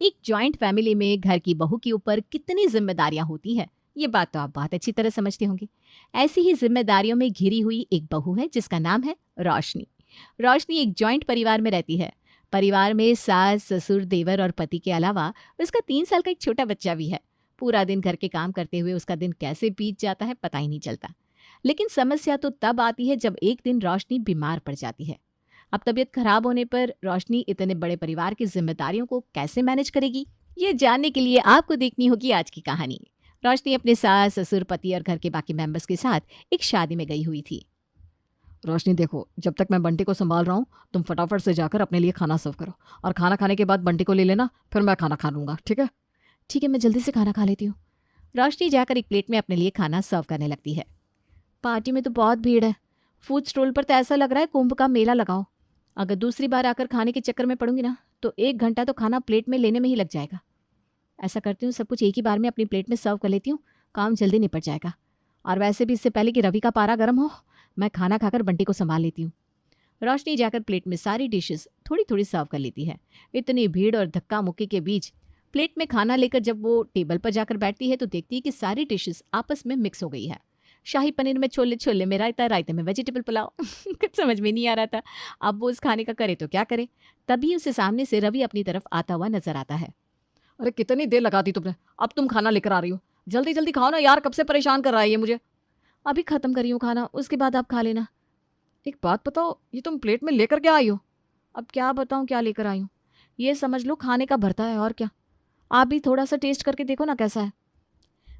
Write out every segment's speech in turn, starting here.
एक joint family में घर की बहू के ऊपर कितनी जिम्मेदारियां होती हैं, ये बात तो आप बहुत अच्छी तरह समझते होंगे। ऐसी ही जिम्मेदारियों में घिरी हुई एक बहू है जिसका नाम है रोशनी। रोशनी एक जॉइंट परिवार में रहती है। परिवार में सास, ससुर, देवर और पति के अलावा उसका 3 साल का एक छोटा बच्चा भी है। पूरा दिन घर के काम करते हुए उसका दिन कैसे बीत जाता है पता ही नहीं चलता। लेकिन समस्या तो तब आती है जब एक दिन रोशनी बीमार पड़ जाती है। अब तबीयत खराब होने पर रोशनी इतने बड़े परिवार की जिम्मेदारियों को कैसे मैनेज करेगी, ये जानने के लिए आपको देखनी होगी आज की कहानी। रोशनी अपने सास, ससुर, पति और घर के बाकी मेंबर्स के साथ एक शादी में गई हुई थी। रोशनी देखो, जब तक मैं बंटी को संभाल रहा हूँ तुम फटाफट से जाकर अपने लिए खाना सर्व करो, और खाना खाने के बाद बंटी को ले लेना, फिर मैं खाना खा लूंगा, ठीक है? ठीक है, मैं जल्दी से खाना खा लेती हूँ। रोशनी जाकर एक प्लेट में अपने लिए खाना सर्व करने लगती है। पार्टी में तो बहुत भीड़ है। फूड स्टॉल पर तो ऐसा लग रहा है कुंभ का मेला लगाओ। अगर दूसरी बार आकर खाने के चक्कर में पड़ूंगी ना तो 1 घंटा तो खाना प्लेट में लेने में ही लग जाएगा। ऐसा करती हूँ, सब कुछ एक ही बार में अपनी प्लेट में सर्व कर लेती हूँ, काम जल्दी निपट जाएगा। और वैसे भी इससे पहले कि रवि का पारा गर्म हो, मैं खाना खाकर बंटी को संभाल लेती हूँ। रोशनी जाकर प्लेट में सारी डिशेस थोड़ी थोड़ी सर्व कर लेती है। इतनी भीड़ और धक्का मुक्की के बीच प्लेट में खाना लेकर जब वो टेबल पर जाकर बैठती है तो देखती है कि सारी डिशेस आपस में मिक्स हो गई है। शाही पनीर में छोले, छोले में रायता, रायते में वेजिटेबल पुलाव। कुछ समझ में नहीं आ रहा था। अब वो उस खाने का करे तो क्या करे। तभी उसे सामने से रवि अपनी तरफ आता हुआ नजर आता है। अरे कितनी देर लगा दी तुमने, अब तुम खाना लेकर आ रही हो, जल्दी जल्दी खाओ ना यार, कब से परेशान कर रहा है ये मुझे। अभी खत्म करी हूँ खाना, उसके बाद आप खा लेना। एक बात बताओ, ये तुम प्लेट में लेकर क्या आई हो? अब क्या बताऊँ क्या लेकर आई हूँ। ये समझ लो खाने का भरता है और क्या। आप भी थोड़ा सा टेस्ट करके देखो ना कैसा है।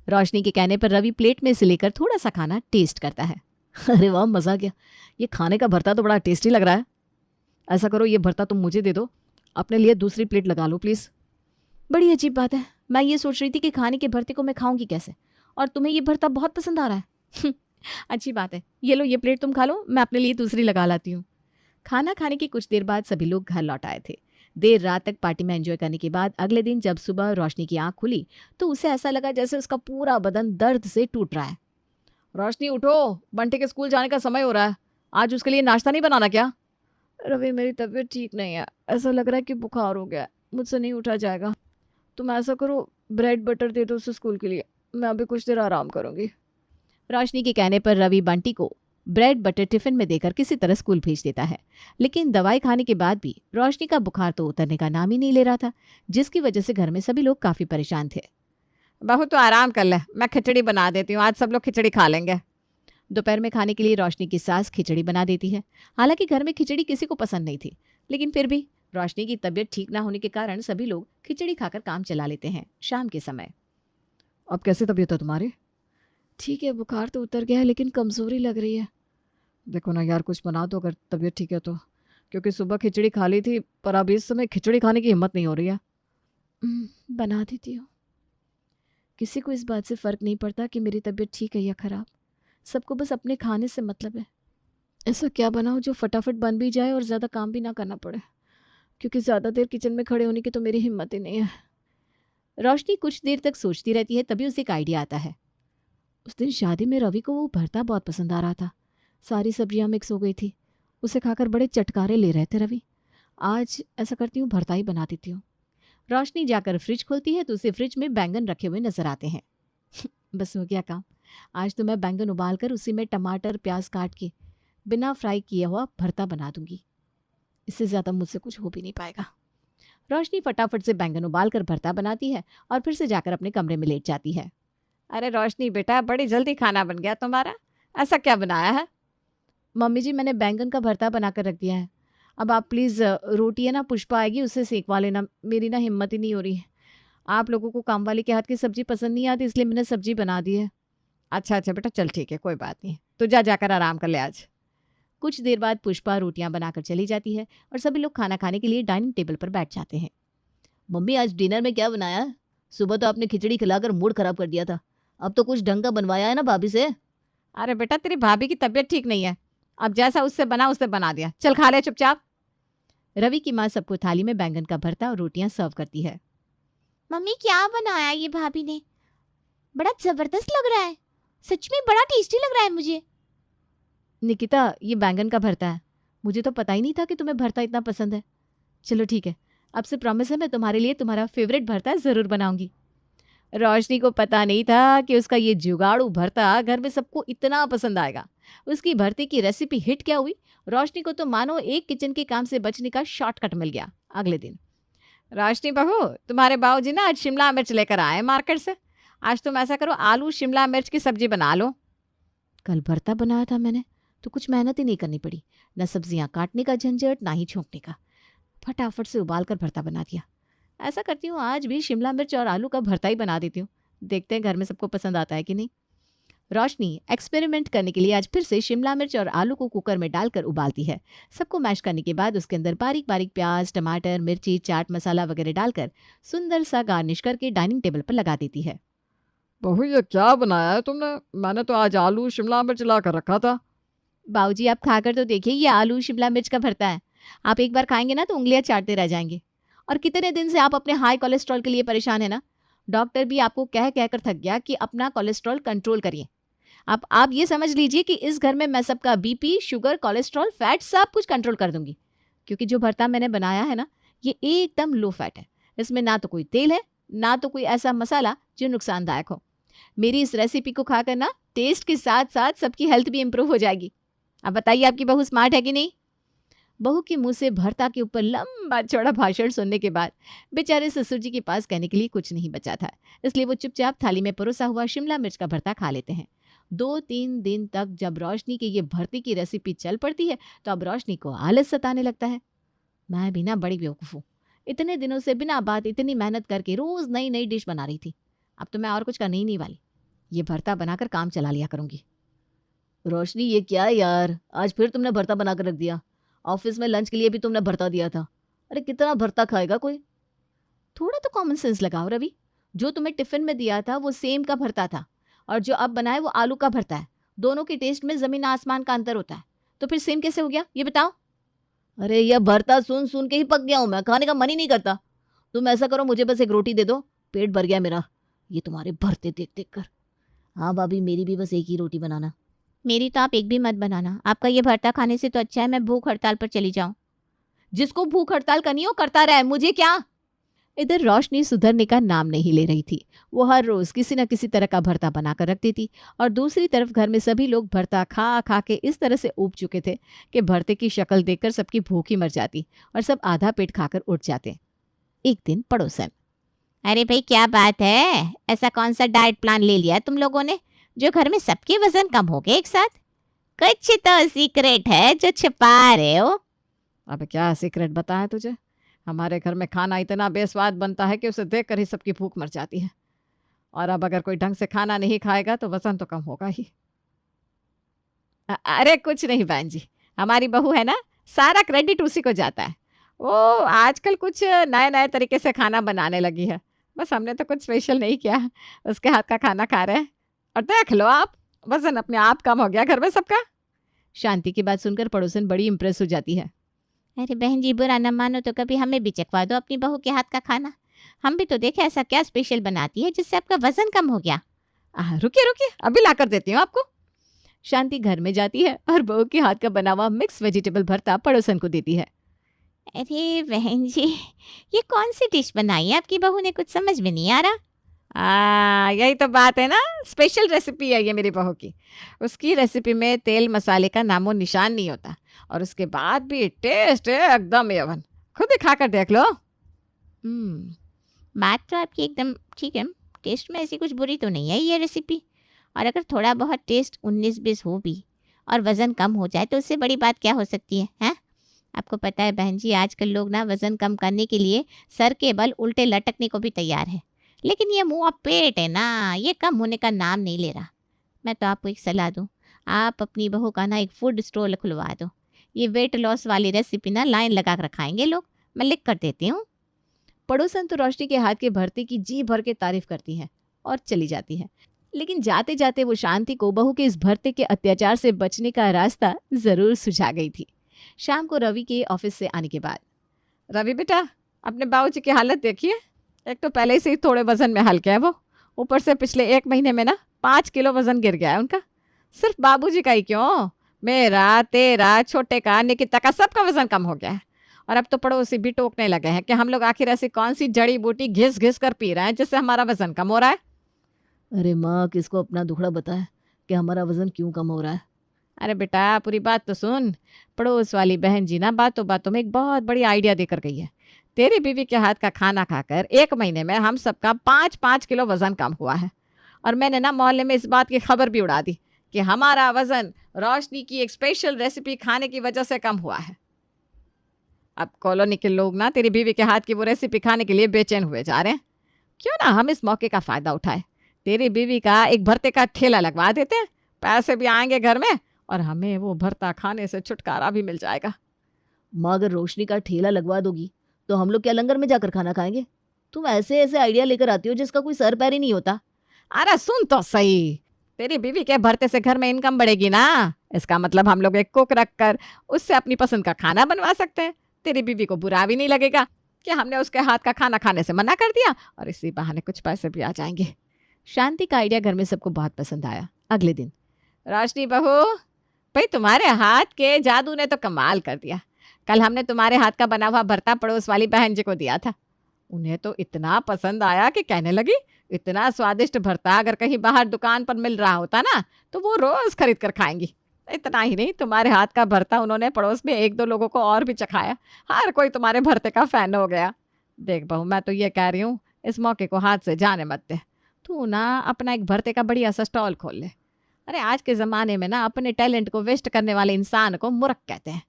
रोशनी के कहने पर रवि प्लेट में से लेकर थोड़ा सा खाना टेस्ट करता है। अरे वाह, मज़ा आ गया। ये खाने का भरता तो बड़ा टेस्टी लग रहा है। ऐसा करो, ये भरता तुम मुझे दे दो, अपने लिए दूसरी प्लेट लगा लो प्लीज़। बड़ी अजीब बात है, मैं ये सोच रही थी कि खाने के भरते को मैं खाऊंगी कैसे, और तुम्हें ये भरता बहुत पसंद आ रहा है। अच्छी बात है, ये लो, ये प्लेट तुम खा लो, मैं अपने लिए दूसरी लगा लाती हूँ। खाना खाने की कुछ देर बाद सभी लोग घर लौट आए थे। देर रात तक पार्टी में एंजॉय करने के बाद अगले दिन जब सुबह रोशनी की आंख खुली तो उसे ऐसा लगा जैसे उसका पूरा बदन दर्द से टूट रहा है। रोशनी उठो, बंटी के स्कूल जाने का समय हो रहा है, आज उसके लिए नाश्ता नहीं बनाना क्या? रवि, मेरी तबीयत ठीक नहीं है, ऐसा लग रहा है कि बुखार हो गया है, मुझसे नहीं उठा जाएगा। तुम ऐसा करो, ब्रेड बटर दे दो उसे स्कूल के लिए, मैं अभी कुछ देर आराम करूंगी। रोशनी के कहने पर रवि बंटी को ब्रेड बटर टिफिन में देकर किसी तरह स्कूल भेज देता है। लेकिन दवाई खाने के बाद भी रोशनी का बुखार तो उतरने का नाम ही नहीं ले रहा था, जिसकी वजह से घर में सभी लोग काफी परेशान थे। बहू तो आराम कर ले, मैं खिचड़ी बना देती हूँ, आज सब लोग खिचड़ी खा लेंगे। दोपहर में खाने के लिए रोशनी की सास खिचड़ी बना देती है। हालांकि घर में खिचड़ी किसी को पसंद नहीं थी, लेकिन फिर भी रोशनी की तबीयत ठीक ना होने के कारण सभी लोग खिचड़ी खाकर काम चला लेते हैं शाम के समय। अब कैसी तबीयत है तुम्हारी? ठीक है, बुखार तो उतर गया है लेकिन कमजोरी लग रही है। देखो ना यार, कुछ बना दो अगर तबीयत ठीक है तो, क्योंकि सुबह खिचड़ी खा ली थी पर अब इस समय खिचड़ी खाने की हिम्मत नहीं हो रही है। बना देती हूँ। किसी को इस बात से फर्क नहीं पड़ता कि मेरी तबीयत ठीक है या खराब। सबको बस अपने खाने से मतलब है। ऐसा क्या बनाऊँ जो फटाफट बन भी जाए और ज़्यादा काम भी ना करना पड़े, क्योंकि ज़्यादा देर किचन में खड़े होने की तो मेरी हिम्मत ही नहीं है। रोशनी कुछ देर तक सोचती रहती है, तभी उसे एक आइडिया आता है। उस दिन शादी में रवि को वो भरता बहुत पसंद आ रहा था। सारी सब्जियां मिक्स हो गई थी, उसे खाकर बड़े चटकारे ले रहे थे रवि। आज ऐसा करती हूँ, भरता ही बना देती हूँ। रोशनी जाकर फ्रिज खोलती है तो उसे फ्रिज में बैंगन रखे हुए नजर आते हैं। बस हो गया काम। आज तो मैं बैंगन उबाल कर उसी में टमाटर, प्याज काट के बिना फ्राई किया हुआ भरता बना दूंगी। इससे ज़्यादा मुझसे कुछ हो भी नहीं पाएगा। रोशनी फटाफट से बैंगन उबाल कर भरता बनाती है और फिर से जाकर अपने कमरे में लेट जाती है। अरे रोशनी बेटा, बड़ी जल्दी खाना बन गया तुम्हारा, ऐसा क्या बनाया है? मम्मी जी, मैंने बैंगन का भरता बनाकर रख दिया है। अब आप प्लीज़, रोटी है ना, पुष्पा आएगी, उससे सेकवा लेना। मेरी ना हिम्मत ही नहीं हो रही है। आप लोगों को काम वाली के हाथ की सब्जी पसंद नहीं आती, इसलिए मैंने सब्जी बना दी है। अच्छा अच्छा बेटा, चल ठीक है, कोई बात नहीं, तो जा जाकर आराम कर ले आज। कुछ देर बाद पुष्पा रोटियां बनाकर चली जाती है और सभी लोग खाना खाने के लिए डाइनिंग टेबल पर बैठ जाते हैं। मम्मी, आज डिनर में क्या बनाया है? सुबह तो आपने खिचड़ी खिलाकर मूड खराब कर दिया था, अब तो कुछ ढंग का बनवाया है ना भाभी से? अरे बेटा, तेरी भाभी की तबीयत ठीक नहीं है, अब जैसा उससे बना उससे बना दिया, चल खा ले चुपचाप। रवि की माँ सबको थाली में बैंगन का भरता और रोटियां सर्व करती है। मम्मी, क्या बनाया ये भाभी ने? बड़ा जबरदस्त लग रहा है, सच में बड़ा टेस्टी लग रहा है मुझे। निकिता, ये बैंगन का भरता है। मुझे तो पता ही नहीं था कि तुम्हें भरता इतना पसंद है। चलो ठीक है, अब से प्रॉमिस है मैं तुम्हारे लिए तुम्हारा फेवरेट भरता ज़रूर बनाऊंगी। रोशनी को पता नहीं था कि उसका ये जुगाड़ू भरता घर में सबको इतना पसंद आएगा। उसकी भरते की रेसिपी हिट क्या हुई, रोशनी को तो मानो एक किचन के काम से बचने का शॉर्टकट मिल गया। अगले दिन, रोशनी बहू, तुम्हारे बाबूजी ना आज शिमला मिर्च लेकर आए मार्केट से। आज तुम ऐसा करो, आलू शिमला मिर्च की सब्जी बना लो। कल भरता बनाया था मैंने, तो कुछ मेहनत ही नहीं करनी पड़ी, न सब्जियां काटने का झंझट ना ही छोंकने का। फटाफट से उबाल कर भरता बना दिया। ऐसा करती हूँ आज भी शिमला मिर्च और आलू का भरता ही बना देती हूँ, देखते हैं घर में सबको पसंद आता है कि नहीं। रोशनी एक्सपेरिमेंट करने के लिए आज फिर से शिमला मिर्च और आलू को कुकर में डालकर उबालती है। सबको मैश करने के बाद उसके अंदर बारीक बारीक प्याज, टमाटर, मिर्ची, चाट मसाला वगैरह डालकर सुंदर सा गार्निश करके डाइनिंग टेबल पर लगा देती है। बहू ये क्या बनाया है तुमने? मैंने तो आज आलू शिमला मिर्च ला कर रखा था। बाबूजी आप खाकर तो देखिए, ये आलू शिमला मिर्च का भरता है। आप एक बार खाएंगे ना तो उंगलियां चाटते रह जाएंगे। और कितने दिन से आप अपने हाई कोलेस्ट्रॉल के लिए परेशान है ना। डॉक्टर भी आपको कह कहकर थक गया कि अपना कोलेस्ट्रॉल कंट्रोल करिए। आप ये समझ लीजिए कि इस घर में मैं सबका बीपी, शुगर, कोलेस्ट्रॉल, फैट सब कुछ कंट्रोल कर दूंगी। क्योंकि जो भरता मैंने बनाया है ना, ये एकदम लो फैट है। इसमें ना तो कोई तेल है, ना तो कोई ऐसा मसाला जो नुकसानदायक हो। मेरी इस रेसिपी को खाकर ना टेस्ट के साथ साथ सबकी हेल्थ भी इम्प्रूव हो जाएगी। अब बताइए, आपकी बहू स्मार्ट है कि नहीं। बहू के मुंह से भरता के ऊपर लंबा चौड़ा भाषण सुनने के बाद बेचारे ससुर जी के पास कहने के लिए कुछ नहीं बचा था। इसलिए वो चुपचाप थाली में परोसा हुआ शिमला मिर्च का भरता खा लेते हैं। 2-3 दिन तक जब रोशनी के ये भरते की रेसिपी चल पड़ती है तो अब रोशनी को आलस सताने लगता है। मैं भी ना बड़ी बेवकूफ़ हूँ, इतने दिनों से बिना बात इतनी मेहनत करके रोज़ नई नई डिश बना रही थी। अब तो मैं और कुछ करने ही नहीं वाली, ये भरता बनाकर काम चला लिया करूँगी। रोशनी ये क्या है यार, आज फिर तुमने भरता बनाकर रख दिया। ऑफिस में लंच के लिए भी तुमने भरता दिया था। अरे कितना भरता खाएगा कोई। थोड़ा तो कॉमन सेंस लगाओ रवि। जो तुम्हें टिफिन में दिया था वो सेम का भरता था, और जो अब बनाए वो आलू का भरता है। दोनों के टेस्ट में ज़मीन आसमान का अंतर होता है, तो फिर सेम कैसे हो गया ये बताओ। अरे यह भरता सुन सुन के ही पक गया हूँ मैं, खाने का मन ही नहीं करता। तुम ऐसा करो, मुझे बस एक रोटी दे दो, पेट भर गया मेरा ये तुम्हारे भरते देख देख कर। हाँ भाभी, मेरी भी बस एक ही रोटी बनाना। मेरी तो आप एक भी मत बनाना। आपका ये भरता खाने से तो अच्छा है मैं भूख हड़ताल पर चली जाऊं। जिसको भूख हड़ताल करनी हो करता रहे, मुझे क्या। इधर रोशनी सुधरने का नाम नहीं ले रही थी। वो हर रोज किसी न किसी तरह का भरता बनाकर रखती थी, और दूसरी तरफ घर में सभी लोग भरता खा खा के इस तरह से ऊब चुके थे कि भरते की शक्ल देखकर सबकी भूख ही मर जाती और सब आधा पेट खाकर उठ जाते। एक दिन पड़ोसन, अरे भाई क्या बात है, ऐसा कौन सा डाइट प्लान ले लिया तुम लोगों ने जो घर में सबके वजन कम हो गए एक साथ? कुछ तो सीक्रेट है जो छिपा रहे हो। अब क्या सीक्रेट बताया तुझे? हमारे घर में खाना इतना बेस्वाद बनता है कि उसे देखकर ही सबकी भूख मर जाती है। और अब अगर कोई ढंग से खाना नहीं खाएगा तो वजन तो कम होगा ही। अरे कुछ नहीं बहन जी, हमारी बहू है ना, सारा क्रेडिट उसी को जाता है। वो आजकल कुछ नए नए तरीके से खाना बनाने लगी है। बस हमने तो कुछ स्पेशल नहीं किया, उसके हाथ का खाना खा रहे हैं। और देख लो आप, वजन अपने आप कम हो गया घर में सबका। शांति की बात सुनकर पड़ोसन बड़ी इम्प्रेस हो जाती है। अरे बहन जी, बुरा न मानो तो कभी हमें भी चखवा दो अपनी बहू के हाथ का खाना। हम भी तो देखे ऐसा क्या स्पेशल बनाती है जिससे आपका वजन कम हो गया। रुकिए रुकिए, अभी ला कर देती हूँ आपको। शांति घर में जाती है और बहू के हाथ का बना हुआ मिक्स वेजिटेबल भरता पड़ोसन को देती है। अरे बहन जी, ये कौन सी डिश बनाई है आपकी बहू ने, कुछ समझ में नहीं आ रहा। यही तो बात है ना, स्पेशल रेसिपी है ये मेरी बहू की। उसकी रेसिपी में तेल मसाले का नामो निशान नहीं होता, और उसके बाद भी टेस्ट एकदम एवन। खुद ही खाकर देख लो। बात तो आपकी एकदम ठीक है, टेस्ट में ऐसी कुछ बुरी तो नहीं है ये रेसिपी। और अगर थोड़ा बहुत टेस्ट 19-20 हो भी और वज़न कम हो जाए तो उससे बड़ी बात क्या हो सकती है, हैं? आपको पता है बहन जी, आजकल लोग ना वज़न कम करने के लिए सर के बल उल्टे लटकने को भी तैयार है, लेकिन ये मुँह और पेट है ना, ये कम होने का नाम नहीं ले रहा। मैं तो आपको एक सलाह दूँ, आप अपनी बहू का ना एक फूड स्टॉल खुलवा दो। ये वेट लॉस वाली रेसिपी ना लाइन लगा कर खाएंगे लोग, मैं लिख कर देती हूँ। पड़ोसन तो रोशनी के हाथ के भरते की जी भर के तारीफ करती है और चली जाती है। लेकिन जाते जाते वो शांति को बहू के इस भरते के अत्याचार से बचने का रास्ता जरूर सुझा गई थी। शाम को रवि के ऑफिस से आने के बाद, रवि बेटा, अपने बाबूजी की हालत देखिए। एक तो पहले से ही थोड़े वजन में हल्के हैं वो, ऊपर से पिछले 1 महीने में ना 5 किलो वजन गिर गया है उनका। सिर्फ बाबूजी का ही क्यों, मेरा, तेरा, छोटे का, निकिता का, सबका वजन कम हो गया है। और अब तो पड़ोसी भी टोकने लगे हैं कि हम लोग आखिर ऐसी कौन सी जड़ी बूटी घिस घिस कर पी रहे हैं जिससे हमारा वजन कम हो रहा है। अरे माँ, किसको अपना दुखड़ा बताए कि हमारा वजन क्यों कम हो रहा है। अरे बेटा पूरी बात तो सुन। पड़ोस वाली बहन जी ना बातों बातों में एक बहुत बड़ी आइडिया देकर गई है। तेरी बीवी के हाथ का खाना खाकर 1 महीने में हम सबका 5-5 किलो वजन कम हुआ है। और मैंने ना मोहल्ले में इस बात की खबर भी उड़ा दी कि हमारा वजन रोशनी की एक स्पेशल रेसिपी खाने की वजह से कम हुआ है। अब कॉलोनी के लोग ना तेरी बीवी के हाथ की वो रेसिपी खाने के लिए बेचैन हुए जा रहे हैं। क्यों ना हम इस मौके का फायदा उठाए, तेरी बीवी का एक भरते का ठेला लगवा देते हैं, पैसे भी आएंगे घर में और हमें वो भरता खाने से छुटकारा भी मिल जाएगा। माँ, अगर रोशनी का ठेला लगवा दोगी तो हम लोग क्या लंगर में जाकर खाना खाएंगे? तुम ऐसे ऐसे आइडिया लेकर आती हो जिसका कोई सर पैर ही नहीं होता। अरे सुन तो सही, तेरी बीवी के भरते से घर में इनकम बढ़ेगी ना। इसका मतलब हम लोग एक कुक रख कर उससे अपनी पसंद का खाना बनवा सकते हैं। तेरी बीवी को बुरा भी नहीं लगेगा कि हमने उसके हाथ का खाना खाने से मना कर दिया और इसी बहाने कुछ पैसे भी आ जाएंगे। शांति का आइडिया घर में सबको बहुत पसंद आया। अगले दिन, रोशनी बहू, भाई तुम्हारे हाथ के जादू ने तो कमाल कर दिया। कल हमने तुम्हारे हाथ का बना हुआ भरता पड़ोस वाली बहन जी को दिया था। उन्हें तो इतना पसंद आया कि कहने लगी इतना स्वादिष्ट भरता अगर कहीं बाहर दुकान पर मिल रहा होता ना तो वो रोज खरीद कर खाएंगी। इतना ही नहीं, तुम्हारे हाथ का भरता उन्होंने पड़ोस में 1-2 लोगों को और भी चखाया। हर कोई तुम्हारे भरते का फैन हो गया। देख बहू, मैं तो ये कह रही हूँ इस मौके को हाथ से जाने मत दे। तू ना अपना एक भरते का बढ़िया सा स्टॉल खोल ले। अरे आज के ज़माने में ना अपने टैलेंट को वेस्ट करने वाले इंसान को मूर्ख कहते हैं।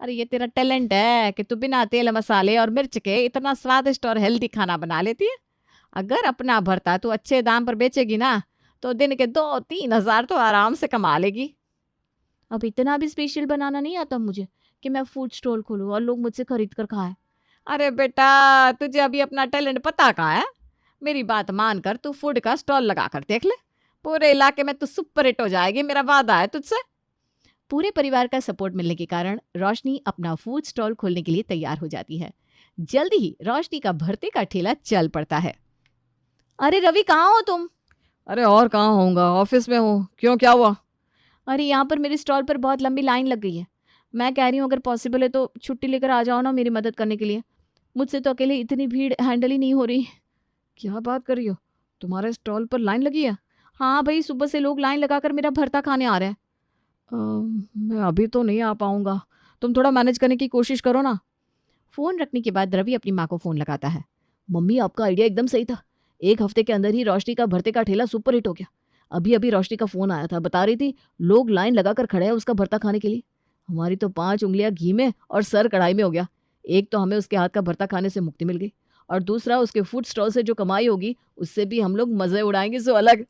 अरे ये तेरा टैलेंट है कि तू बिना तेल मसाले और मिर्च के इतना स्वादिष्ट और हेल्दी खाना बना लेती है। अगर अपना भरता तू अच्छे दाम पर बेचेगी ना तो दिन के 2-3 हज़ार तो आराम से कमा लेगी। अब इतना भी स्पेशल बनाना नहीं आता मुझे कि मैं फूड स्टॉल खोलूँ और लोग मुझसे खरीद कर खाएं। अरे बेटा, तुझे अभी अपना टैलेंट पता कहाँ है। मेरी बात मान कर तू फूड का स्टॉल लगा कर देख ले, पूरे इलाके में तू सुपर हिट हो जाएगी। मेरा वादा है तुझसे। पूरे परिवार का सपोर्ट मिलने के कारण रोशनी अपना फूड स्टॉल खोलने के लिए तैयार हो जाती है। जल्दी ही रोशनी का भरते का ठेला चल पड़ता है। अरे रवि, कहाँ हो तुम? अरे और कहाँ होऊंगा, ऑफिस में हूँ। क्यों, क्या हुआ? अरे यहाँ पर मेरे स्टॉल पर बहुत लंबी लाइन लग गई है। मैं कह रही हूँ अगर पॉसिबल है तो छुट्टी लेकर आ जाओ ना मेरी मदद करने के लिए। मुझसे तो अकेले इतनी भीड़ हैंडल ही नहीं हो रही। क्या बात कर रही हो, तुम्हारे स्टॉल पर लाइन लगी है? हाँ भाई, सुबह से लोग लाइन लगाकर मेरा भरता खाने आ रहे हैं। मैं अभी तो नहीं आ पाऊंगा, तुम थोड़ा मैनेज करने की कोशिश करो ना। फ़ोन रखने के बाद रवि अपनी माँ को फ़ोन लगाता है। मम्मी, आपका आइडिया एकदम सही था। 1 हफ्ते के अंदर ही रोशनी का भरते का ठेला सुपर हिट हो गया। अभी अभी रोशनी का फ़ोन आया था, बता रही थी लोग लाइन लगाकर खड़े हैं उसका भरता खाने के लिए। हमारी तो 5 उंगलियां घी में और सर कढ़ाई में हो गया। एक तो हमें उसके हाथ का भरता खाने से मुक्ति मिल गई और दूसरा उसके फूड स्टॉल से जो कमाई होगी उससे भी हम लोग मज़े उड़ाएंगे सो अलग।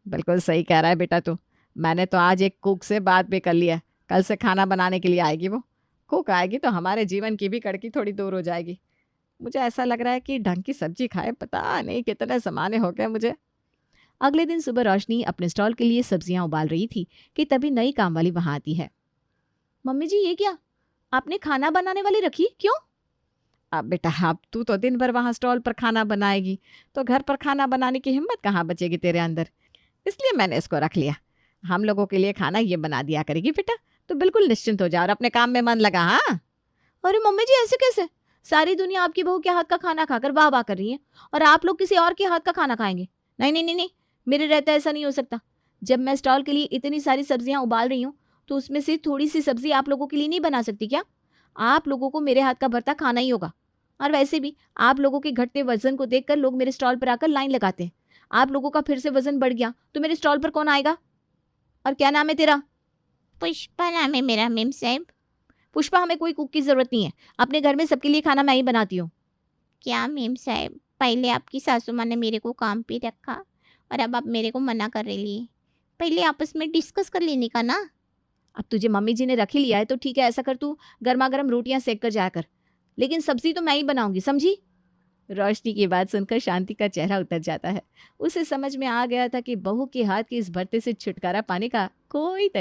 बिल्कुल सही कह रहा है बेटा तू। मैंने तो आज एक कुक से बात भी कर लिया, कल से खाना बनाने के लिए आएगी वो। कुक आएगी तो हमारे जीवन की भी कड़की थोड़ी दूर हो जाएगी। मुझे ऐसा लग रहा है कि ढंग की सब्जी खाए पता नहीं कितने ज़माने हो गए मुझे। अगले दिन सुबह रोशनी अपने स्टॉल के लिए सब्जियां उबाल रही थी कि तभी नई काम वाली वहां आती है। मम्मी जी, ये क्या, आपने खाना बनाने वाली रखी? क्यों? अब बेटा, अब तू तो दिन भर वहाँ स्टॉल पर खाना बनाएगी तो घर पर खाना बनाने की हिम्मत कहाँ बचेगी तेरे अंदर। इसलिए मैंने इसको रख लिया। हम लोगों के लिए खाना ये बना दिया करेगी बेटा। तो बिल्कुल निश्चिंत हो जा और अपने काम में मन लगा। हाँ। अरे मम्मी जी, ऐसे कैसे? सारी दुनिया आपकी बहू के हाथ का खाना खाकर वाह वाह कर रही है और आप लोग किसी और के हाथ का खाना खाएंगे? नहीं नहीं नहीं नहीं, मेरे रहते ऐसा नहीं हो सकता। जब मैं स्टॉल के लिए इतनी सारी सब्जियां उबाल रही हूँ तो उसमें से थोड़ी सी सब्जी आप लोगों के लिए नहीं बना सकती क्या? आप लोगों को मेरे हाथ का भरता खाना ही होगा। और वैसे भी आप लोगों के घटते वजन को देखकर लोग मेरे स्टॉल पर आकर लाइन लगाते हैं। आप लोगों का फिर से वजन बढ़ गया तो मेरे स्टॉल पर कौन आएगा? और क्या नाम है तेरा? पुष्पा नाम है मेरा मेम साहब। पुष्पा, हमें कोई कुक की जरूरत नहीं है। अपने घर में सबके लिए खाना मैं ही बनाती हूँ। क्या मेम साहब, पहले आपकी सासू माँ ने मेरे को काम पे रखा और अब आप मेरे को मना कर रही है। पहले आपस में डिस्कस कर लेने का ना। अब तुझे मम्मी जी ने रख ही लिया है तो ठीक है, ऐसा कर, तू गर्मा गर्म रोटियां सेक कर जाया कर, लेकिन सब्जी तो मैं ही बनाऊंगी, समझी? रोशनी की बात सुनकर शांति का चेहरा उतर जाता है। उसे समझ में आ गया था कि बहू के हाथ के इस भरते से छुटकारा पाने का कोई तरीका